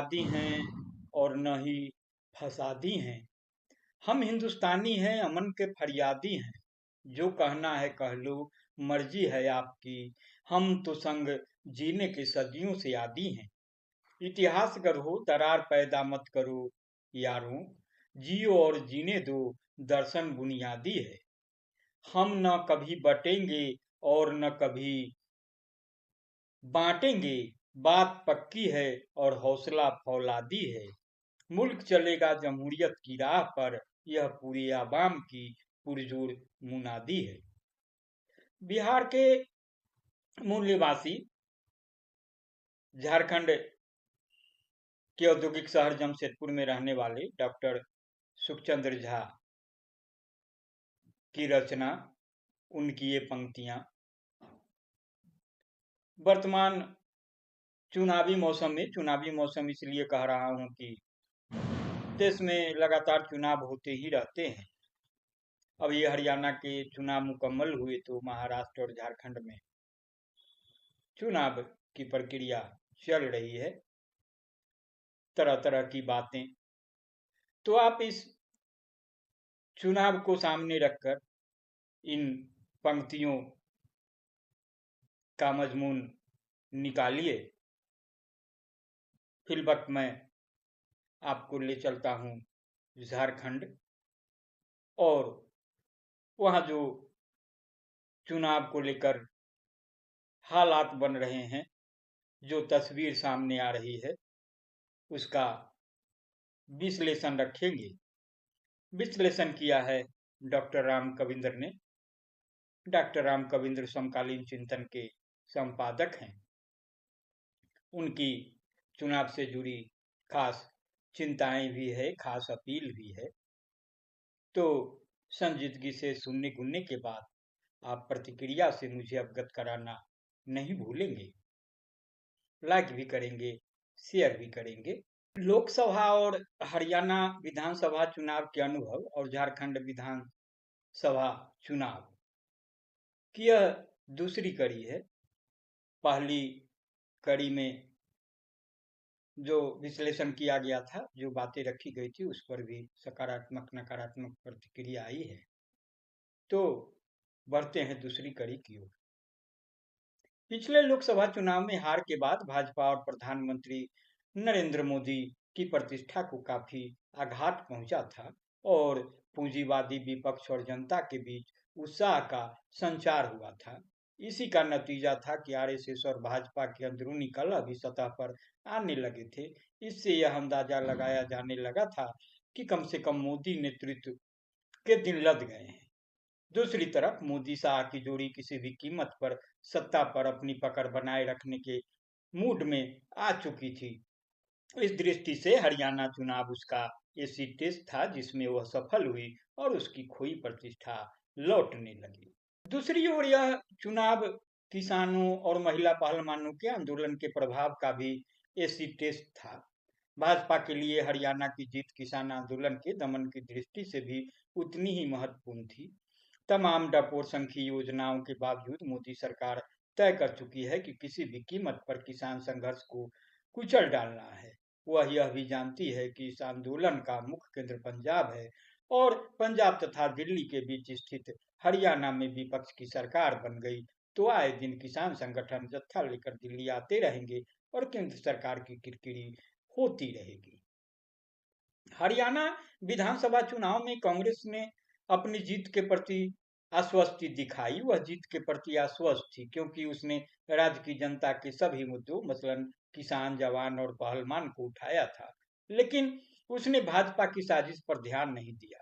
फरियादी हैं और न ही फसादी हैं। हम हिंदुस्तानी हैं, अमन के फरियादी हैं। जो कहना है कह लो, मर्जी है आपकी। हम तो संग जीने के सदियों से आदी हैं। इतिहास गढ़ो, दरार पैदा मत करो यारों। जियो और जीने दो, दर्शन बुनियादी है। हम न कभी बटेंगे और न कभी बांटेंगे। बात पक्की है और हौसला फौलादी है। मुल्क चलेगा जमहूरियत की राह पर, यह पूरी आवाम की पुरजोर मुनादी है। बिहार के मूल निवासी, झारखंड के औद्योगिक शहर जमशेदपुर में रहने वाले डॉक्टर सुखचंद्र झा की रचना, उनकी ये पंक्तियां वर्तमान चुनावी मौसम इसलिए कह रहा हूं कि देश में लगातार चुनाव होते ही रहते हैं। अब ये हरियाणा के चुनाव मुकम्मल हुए तो महाराष्ट्र और झारखंड में चुनाव की प्रक्रिया चल रही है, तरह तरह की बातें। तो आप इस चुनाव को सामने रखकर इन पंक्तियों का मजमून निकालिए। फिल वक्त मैं आपको ले चलता हूं झारखंड, और वहां जो चुनाव को लेकर हालात बन रहे हैं, जो तस्वीर सामने आ रही है, उसका विश्लेषण रखेंगे। विश्लेषण किया है डॉक्टर राम कविंद्र ने। डॉक्टर राम कविंद्र समकालीन चिंतन के संपादक हैं। उनकी चुनाव से जुड़ी खास चिंताएं भी है, खास अपील भी है। तो संजीदगी से सुनने गुनने के बाद आप प्रतिक्रिया से मुझे अवगत कराना नहीं भूलेंगे। लाइक भी करेंगे, शेयर भी करेंगे। लोकसभा और हरियाणा विधानसभा चुनाव के अनुभव और झारखंड विधानसभा चुनाव की यह दूसरी कड़ी है। पहली कड़ी में जो विश्लेषण किया गया था, जो बातें रखी गई थी, उस पर भी सकारात्मक नकारात्मक प्रतिक्रिया आई है। तो बढ़ते हैं दूसरी कड़ी की ओर। पिछले लोकसभा चुनाव में हार के बाद भाजपा और प्रधानमंत्री नरेंद्र मोदी की प्रतिष्ठा को काफी आघात पहुंचा था और पूंजीवादी विपक्ष और जनता के बीच उत्साह का संचार हुआ था। इसी का नतीजा था कि आरएसएस और भाजपा के अंदरूनी कलह भी सतह पर आने लगे थे। इससे यह अंदाजा लगाया जाने लगा था कि कम से कम मोदी नेतृत्व के दिन लद गए हैं। दूसरी तरफ मोदी शाह की जोड़ी किसी भी कीमत पर सत्ता पर अपनी पकड़ बनाए रखने के मूड में आ चुकी थी। इस दृष्टि से हरियाणा चुनाव उसका ऐसी टेस्ट था जिसमें वह सफल हुई और उसकी खोई प्रतिष्ठा लौटने लगी। दूसरी ओर यह चुनाव किसानों और महिला पहलवानों के आंदोलन के प्रभाव का भी ऐसी टेस्ट था। भाजपा के लिए हरियाणा की जीत किसान आंदोलन के दमन की दृष्टि से भी उतनी ही महत्वपूर्ण थी। तमाम डपोरसंखी योजनाओं के बावजूद मोदी सरकार तय कर चुकी है कि किसी भी कीमत पर किसान संघर्ष को कुचल डालना है। वह यह भी जानती है कि इस आंदोलन का मुख्य केंद्र पंजाब है और पंजाब तथा दिल्ली के बीच स्थित हरियाणा में विपक्ष की सरकार बन गई तो आए दिन किसान संगठन जत्था लेकर दिल्ली आते रहेंगे और केंद्र सरकार की किरकिरी होती रहेगी। हरियाणा विधानसभा चुनाव में कांग्रेस ने अपनी जीत के प्रति आश्वस्ति दिखाई। वह जीत के प्रति आश्वस्त थी क्योंकि उसने राज्य की जनता के सभी मुद्दों, मसलन किसान, जवान और पहलवान को उठाया था। लेकिन उसने भाजपा की साजिश पर ध्यान नहीं दिया।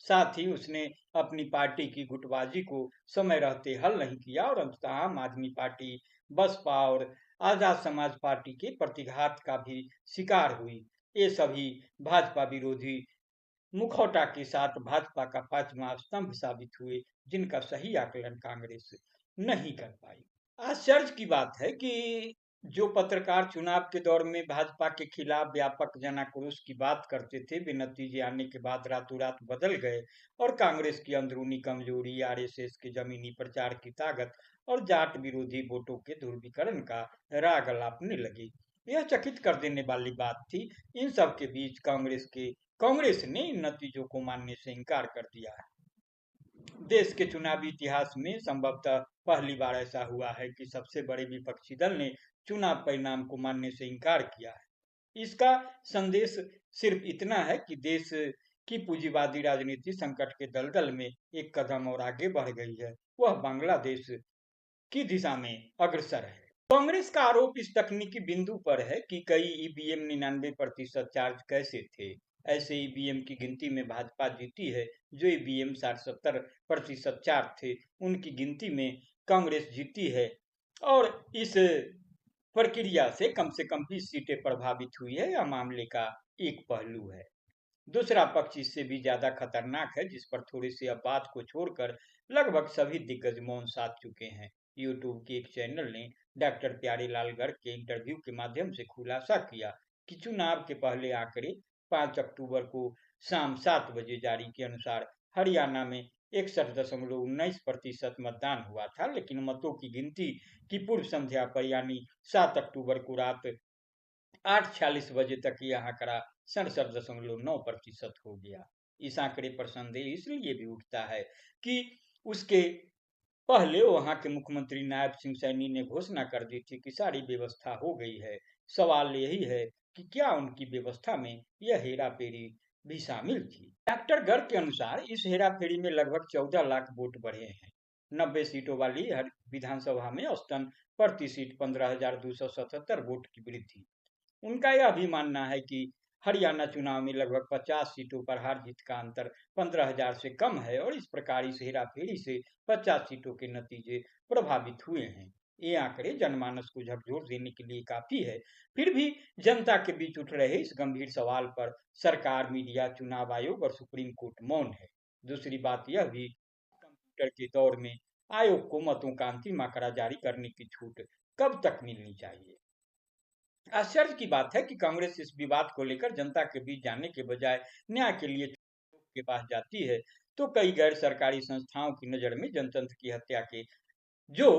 साथ ही उसने अपनी पार्टी की गुटबाजी को समय रहते हल नहीं किया और अंततः आम आदमी पार्टी, बसपा और आजाद समाज पार्टी के प्रतिघात का भी शिकार हुई। ये सभी भाजपा विरोधी मुखौटा के साथ भाजपा का पांचवा स्तंभ साबित हुए, जिनका सही आकलन कांग्रेस नहीं कर पाई। आश्चर्य की बात है कि जो पत्रकार चुनाव के दौर में भाजपा के खिलाफ व्यापक जनाक्रोश की बात करते थे, वे नतीजे आने के बाद रातों रात बदल गए और कांग्रेस की अंदरूनी कमजोरी, आरएसएस के जमीनी प्रचार की ताकत और जाट विरोधी वोटों के ध्रुवीकरण का राग अलापने लगे। यह चकित कर देने वाली बात थी। इन सब के बीच कांग्रेस ने इन नतीजों को मानने से इनकार कर दिया है। देश के चुनावी इतिहास में संभवतः पहली बार ऐसा हुआ है कि सबसे बड़े विपक्षी दल ने चुनाव परिणाम को मानने से इनकार किया है। इसका संदेश सिर्फ इतना है कि देश की पूंजीवादी राजनीति संकट के दलदल में एक कदम और आगे बढ़ गई है। वह बांग्लादेश की दिशा में अग्रसर है। कांग्रेस का आरोप इस तकनीकी बिंदु पर है कि कई ईवीएम 99% चार्ज कैसे थे। ऐसे ईवीएम की गिनती में भाजपा जीती है। जो ईवीएम 60-70% चार्ज थे, उनकी गिनती में कांग्रेस जीती है और इस प्रक्रिया से कम 20 सीटें प्रभावित हुई है। यह मामले का एक पहलू है। दूसरा पक्ष इससे भी ज्यादा खतरनाक है, जिस पर थोड़ी सी अपवाद को छोड़कर लगभग सभी दिग्गज मौन साध चुके हैं। यूट्यूब के एक चैनल ने डॉक्टर प्यारेलाल गर्ग के इंटरव्यू के माध्यम से खुलासा किया कि चुनाव के पहले आंकड़े 5 अक्टूबर को शाम 7 बजे जारी के अनुसार हरियाणा में 61.19% मतदान हुआ था, लेकिन मतों की गिनती की पूर्व संध्या पर यानी 7 अक्टूबर को रात 8:46 बजे तक यह आंकड़ा 67.9% हो गया। इस आंकड़े पर संदेह इसलिए भी उठता है कि उसके पहले वहां के मुख्यमंत्री नायब सिंह सैनी ने घोषणा कर दी थी कि सारी व्यवस्था हो गई है। सवाल यही है कि क्या उनकी व्यवस्था में यह हेराफेरी भी शामिल थी। डॉक्टर गर्ग के अनुसार इस हेराफेरी में लगभग 14 लाख वोट बढ़े हैं। 90 सीटों वाली हर विधानसभा में औसतन प्रति सीट 15,277 वोट की वृद्धि। उनका यह भी मानना है कि हरियाणा चुनाव में लगभग 50 सीटों पर हार जीत का अंतर 15,000 से कम है और इस प्रकार इस हेराफेरी से 50 सीटों के नतीजे प्रभावित हुए हैं। ये आंकड़े जनमानस को झकझोर देने के लिए काफी है। फिर भी जनता के बीच उठ रहे इस गंभीर सवाल पर सरकार, मीडिया, चुनाव आयोग और सुप्रीम कोर्ट मौन है। दूसरी बात यह भी, कंप्यूटर के दौर में आयोग को मतों का अंतिम आंकड़ा जारी करने की छूट कब तक मिलनी चाहिए। आश्चर्य की बात है कि कांग्रेस इस विवाद को लेकर जनता के बीच जाने के बजाय न्याय के लिए के पास जाती है। तो कई गैर सरकारी संस्थाओं की नजर में जनतंत्र की हत्या के जो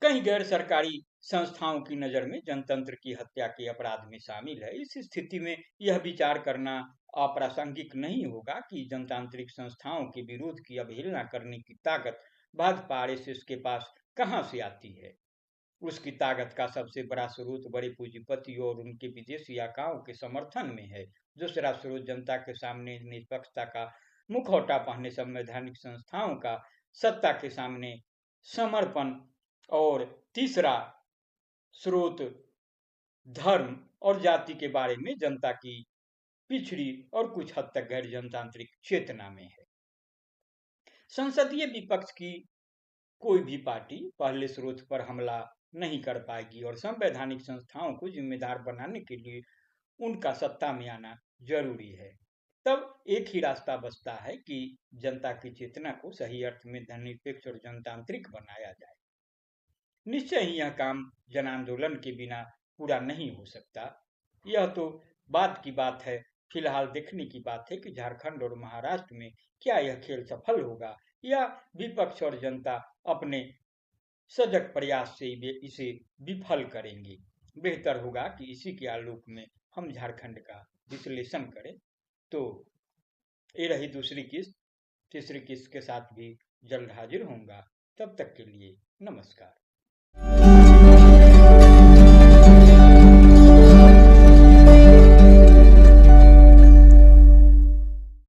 कई गैर सरकारी संस्थाओं की नजर में जनतंत्र की हत्या के अपराध में शामिल है। इस स्थिति में यह विचार करना अप्रासंगिक नहीं होगा कि जनतांत्रिक संस्थाओं के विरोध की अवहेलना करने की ताकत भाजपा आरएसएस के पास कहां से आती है। उसकी ताकत का सबसे बड़ा स्रोत बड़े पूंजीपतियों और उनके विदेशी आकाओं के समर्थन में है। दूसरा स्रोत जनता के सामने निष्पक्षता का मुखौटा पहने संवैधानिक संस्थाओं का सत्ता के सामने समर्पण और तीसरा स्रोत धर्म और जाति के बारे में जनता की पिछड़ी और कुछ हद तक गैर जनतांत्रिक चेतना में है। संसदीय विपक्ष की कोई भी पार्टी पहले स्रोत पर हमला नहीं कर पाएगी और संवैधानिक संस्थाओं को जिम्मेदार बनाने के लिए उनका सत्ता में आना जरूरी है। तब एक ही रास्ता बचता है कि जनता की चेतना को सही अर्थ में धर्मनिरपेक्ष और जनतांत्रिक बनाया जाए। निश्चय ही यह काम जन आंदोलन के बिना पूरा नहीं हो सकता। यह तो बात की बात है। फिलहाल देखने की बात है कि झारखंड और महाराष्ट्र में क्या यह खेल सफल होगा या विपक्ष और जनता अपने सजग प्रयास से इसे विफल करेंगे। बेहतर होगा कि इसी के आलोक में हम झारखंड का विश्लेषण करें। तो ये रही दूसरी किस्त। तीसरी किस्त के साथ भी जल्द हाजिर होऊंगा। तब तक के लिए नमस्कार।